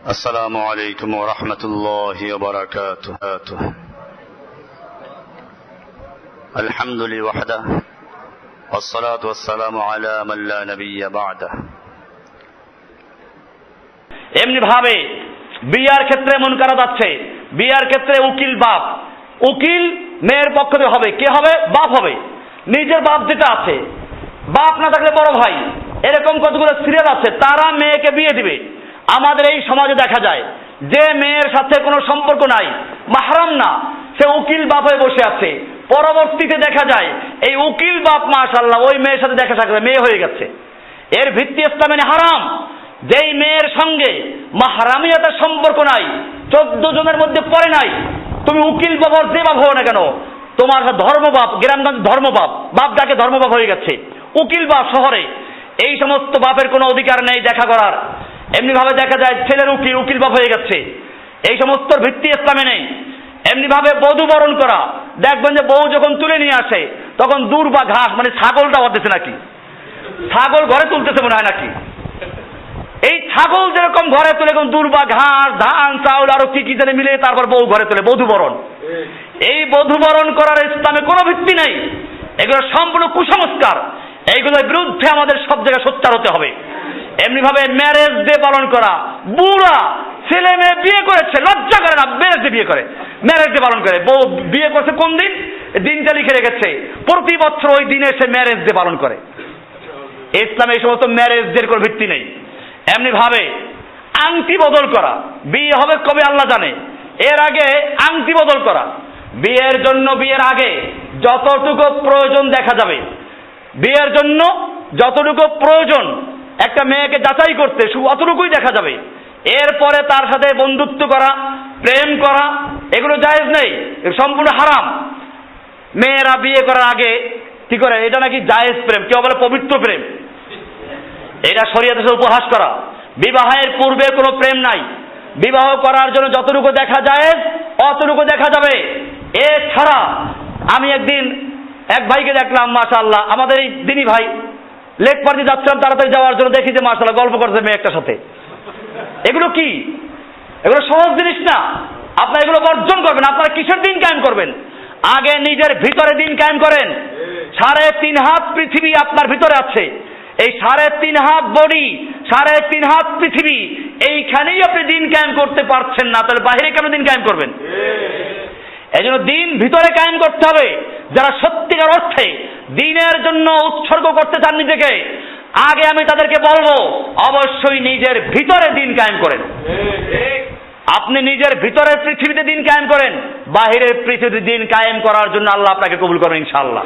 السلام عليكم ورحمة الله وبركاته. الحمد لله وحده والصلاة والسلام على من لا نبي بعده. এমনি ভাবে বিয়ার ক্ষেত্রে মন করা যাচ্ছে, বিয়ার ক্ষেত্রে উকিল বাপ, উকিল মেয়ের পক্ষ থেকে হবে, কে হবে? বাপ হবে। নিজের বাপ যেটা আছে, বাপ না থাকলে বড় ভাই, এরকম কতগুলো সিরিয়াল আছে, তারা মেয়েকে বিয়ে দিবে। আমাদের এই সমাজে দেখা যায় যে মেয়ের সাথে কোনো সম্পর্ক নাই, মাহরাম না, সে উকিল বাপ হয়ে বসে আছে। পরবর্তীতে দেখা যায় এই উকিল বাপ মাশাআল্লাহ ওই মেয়ের সাথে দেখা সাক্ষাৎ মেয়ে হয়ে গেছে। এর ভিত্তি ইসলামে হারাম। যেই মেয়ের সঙ্গে মাহরামিয়াতের সম্পর্ক নাই, 14 জনের মধ্যে পড়ে নাই, তুমি উকিল বাবার যে বাপ হও না কেন, তোমার ধর্মবাপ, গ্রামগঞ্জ ধর্মবাপ, বাপ ডাকে ধর্মবাপ হয়ে গেছে। উকিল বাপ শহরে এই সমস্ত বাপের কোনো অধিকার নেই দেখা করার। এমনি ভাবে দেখা যায় ছেলের উকিল, উকিল বাপ হয়ে যাচ্ছে। এই সমস্ত ভিত্তি ইসলামে নেই। এমনি ভাবে বধূ বরণ করা, দেখবেন যে বউ যখন তুলে নিয়ে আসে তখন দূর বা ঘাস, মানে ছাগলটা হতেছে নাকি, ছাগল ঘরে তুলতেছে মনে হয় নাকি, এই ছাগল যেরকম ঘরে তুলে দূর বা ঘাস, ধান, চাউল আরো কি কি জানে মিলে তারপর বউ ঘরে তুলে, বধূ বরণ। এই বধূ বরণ করার ইসলামে কোনো ভিত্তি নাই। এগুলো সম্পূর্ণ কুসংস্কার। এইগুলোর বিরুদ্ধে আমাদের সব জায়গায় সোচ্চার হতে হবে। এমনি ভাবে ম্যারেজ ডে পালন করা, বুড়া ছেলে মেয়ে বিয়ে করেছে, লজ্জা করে না, ম্যারেজ ডে বিয়ে করে, ম্যারেজ ডে পালন করে। বউ বিয়ে করছে কোন দিন, দিনটা লিখে রেখেছে, প্রতি বছর ওই দিনে সে ম্যারেজ ডে পালন করে। ইসলামে এই সমস্ত ম্যারেজ ডের কোনো ভিত্তি নেই। এমনি ভাবে আংটি বদল করা, বিয়ে হবে কবে আল্লাহ জানে, এর আগে আংটি বদল করা। বিয়ের জন্য বিয়ের আগে যতটুকু প্রয়োজন দেখা যাবে, বিয়ের জন্য যতটুকু প্রয়োজন একটা মেয়েকে যাচাই করতে, শুধু অতটুকুই দেখা যাবে। এরপরে তার সাথে বন্ধুত্ব করা, প্রেম করা, এগুলো জায়েজ নেই, সম্পূর্ণ হারাম। মেয়েরা বিয়ে করার আগে কি করে, এটা নাকি জায়েজ প্রেম, কেউ বলে পবিত্র প্রেম, এটা শরীয়তে উপহাস করা। বিবাহের পূর্বে কোনো প্রেম নাই, বিবাহ করার জন্য যতটুকু দেখা যায় অতটুকু দেখা যাবে। এছাড়া আমি একদিন এক ভাইকে দেখলাম, মাশাআল্লাহ, আমাদের এই দিনী ভাই, লেক পার্টি যাচ্ছিলাম তাড়াতাড়ি যাওয়ার জন্য, দেখি যে মাশাআল্লাহ গল্প করছে মেয়ে একটার সাথে। এগুলো কি? এগুলো সহজ জিনিস না। আপনারা এগুলো বর্জন করবেন। আপনারা কিসের দিন কায়েম করবেন? আগে নিজের ভিতরে দিন কায়েম করেন। 3.5 হাত পৃথিবী আপনার ভিতরে আছে, এই 3.5 হাত বডি, 3.5 হাত পৃথিবী, এইখানেই আপনি দিন কায়েম করতে পারছেন না, তাহলে বাইরে কেন দিন কায়েম করবেন? এই জন্য দিন ভিতরে কায়েম করতে হবে। যারা সত্যিকার অর্থে দিনের জন্য উৎসর্গ করতে চান নিজেকে, আগে আমি তাদেরকে বলবো অবশ্যই নিজের ভিতরে দিন কায়েম করেন। আপনি নিজের ভিতরের পৃথিবীতে দিন কায়েম করেন, বাহিরের পৃথিবীতে দিন কায়েম করার জন্য আল্লাহ আপনাকে কবুল করবেন ইনশাআল্লাহ।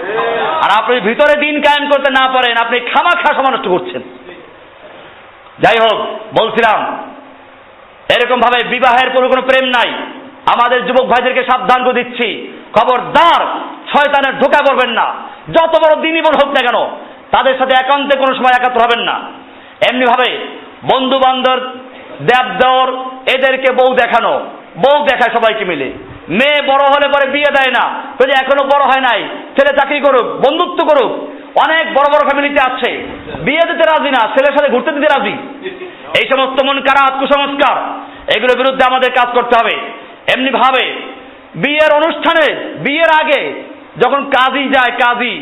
আর আপনি ভিতরে দিন কায়েম করতে না পারেন, আপনি খামাখা সময় নষ্ট করছেন। যাই হোক, বলছিলাম এরকম ভাবে বিবাহের কোনো প্রেম নাই। আমাদের যুবক ভাইদেরকে সাবধান করে দিচ্ছি, খবরদার শয়তানের ধোঁকা করবেন না। যত বড় দিনই বড় হোক না কেন, তাদের সাথে একান্তে কোনো সময় একাত্র হবেন না। এমনি ভাবে বন্ধু বান্ধব, দেব দেওর, এদেরকে বউ দেখানো, বউ দেখায় সবাইকে মিলে। মেয়ে বড় হলে পরে বিয়ে দেয় না, যদি এখনো বড় হয় নাই, ছেলে চাকরি করুক, বন্ধুত্ব করুক। অনেক বড় বড় ফ্যামিলিতে আছে, বিয়ে দিতে রাজি না, ছেলের সাথে ঘুরতে দিতে রাজি। এই সমস্ত মুনকারাত, কুসংস্কার, এগুলোর বিরুদ্ধে আমাদের কাজ করতে হবে। এমনি ভাবে বিয়ের অনুষ্ঠানে, বিয়ের আগে যখন কাজী যায়, কাজী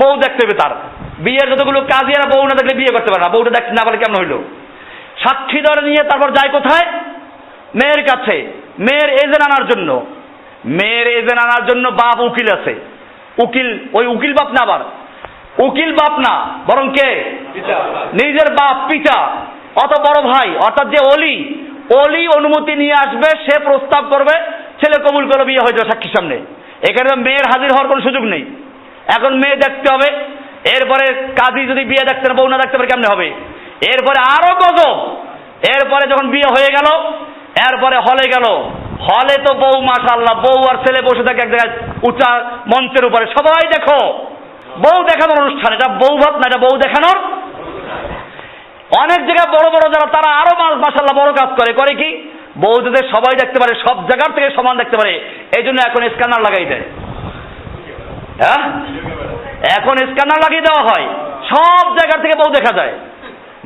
বউ দেখতে হবে তার। বিয়ের যতগুলো কাজী এরা বউ না দেখলে বিয়ে করতে পারে না। বউটা দেখতে না পারলে কেমন হইলো? সাক্ষী ধরে নিয়ে তারপর যায় কোথায়? মেয়ের কাছে, মেয়ের এজেন্ট আনার জন্য। মেয়ের এজেন্ট আনার জন্য বাপ উকিল আছে, উকিল, ওই উকিল বাপ না, আবার উকিল বাপ না, বরং কে? নিজের বাপ, পিতা, অত বড় ভাই, অর্থাৎ যে অলি, অলি অনুমতি নিয়ে আসবে, সে প্রস্তাব করবে, ছেলে কবুল করে বিয়ে হয়ে যাবে সাক্ষীর সামনে। এখানে মেয়ের হাজির হওয়ার কোনো সুযোগ নেই। এখন মেয়ে দেখতে হবে, এরপরে কাজী যদি বিয়ে দেখতে না, বউ না দেখতে পারে কেমনে হবে? এরপরে আরো গজব। এরপরে যখন বিয়ে হয়ে গেল, এরপরে হলে গেল, হলে তো বউ মাশাআল্লাহ, বউ আর ছেলে বসে থাকে এক জায়গায় উঁচা মঞ্চের উপরে, সবাই দেখো, বউ দেখানোর অনুষ্ঠান। এটা বউ ভাত না, এটা বউ দেখানোর। অনেক জায়গায় বড় বড় যারা, তারা আরো মাশাআল্লাহ বড় কাজ করে। করে কি? বউদের সবাই দেখতে পারে, সব জায়গার থেকে সমান দেখতে পারে, এই জন্য এখন স্ক্যানার লাগাই দেয়। হ্যাঁ, এখন স্ক্যানার লাগিয়ে দেওয়া হয়, সব জায়গা থেকে বউ দেখা যায়।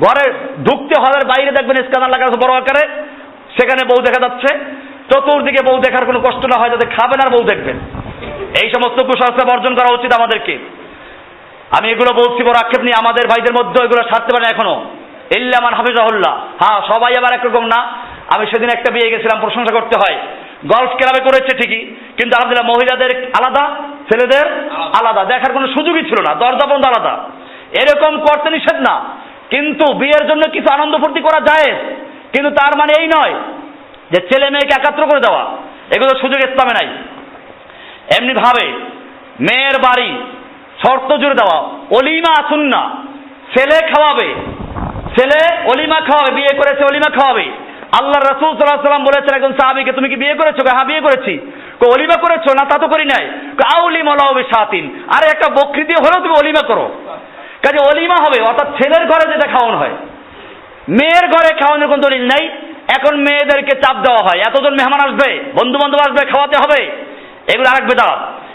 ঘরে ঢুকতে হলের বাইরে দেখবেন স্ক্যানার লাগা আছে বড় আকারে, সেখানে বউ দেখা যাচ্ছে, চতুর্দিকে বউ দেখার কোনো কষ্ট না হয় যাতে খাবেন আর বউ দেখবেন। এই সমস্ত কুসংস্কার বর্জন করা উচিত আমাদেরকে। আমি এগুলো বলছি বড় আক্ষেপ নিয়ে, আমাদের ভাইদের মধ্যে এগুলো সারতে পারে না এখনো, ইল্লা মান হাফিজাহুল্লাহ। হ্যাঁ, সবাই আবার একরকম না। আমি সেদিন একটা বিয়ে গেছিলাম, প্রশংসা করতে হয়, গলফ ক্লাবে করেছে ঠিকই, কিন্তু আলহামদুলিল্লাহ মহিলাদের আলাদা, ছেলেদের আলাদা, দেখার কোনো সুযোগই ছিল না, দরজা বন্ধ আলাদা। এরকম করতে নিষেধ না, কিন্তু বিয়ের জন্য কিছু আনন্দ ফুর্তি করা যায়, কিন্তু তার মানে এই নয় যে ছেলে মেয়েকে একাত্র করে দেওয়া, এগুলো সুযোগ ইসলামে নাই। এমনি ভাবে মেয়ের বাড়ি শর্ত জুড়ে দেওয়া, অলিমা সুন্নাহ, ছেলে খাওয়াবে, ছেলে অলিমা খাওয়াবে, বিয়ে করেছে অলিমা খাওয়াবে। আল্লাহ রাসূল সাল্লাল্লাহু আলাইহি ওয়াসাল্লাম বলেছেন একজন সাহাবীকে, তুমি কি বিয়ে করেছো? হ্যাঁ বিয়ে করেছি। অলিমা করেছো? না তা তো করি নাই। আউলিমা লাহু বিশাতিন, আরে একটা বকরি দিয়ে হলেও তুমি অলিমা করো। কাজে অলিমা হবে, অর্থাৎ ছেলের ঘরে যেটা খাওয়ানো হয়, মেয়ের ঘরে খাওয়ানোর কোনো দলিল নাই। এখন মেয়েদেরকে চাপ দেওয়া হয়, এতজন মেহমান আসবে, বন্ধু বান্ধব আসবে, খাওয়াতে হবে, এগুলো আরেক বেদাত।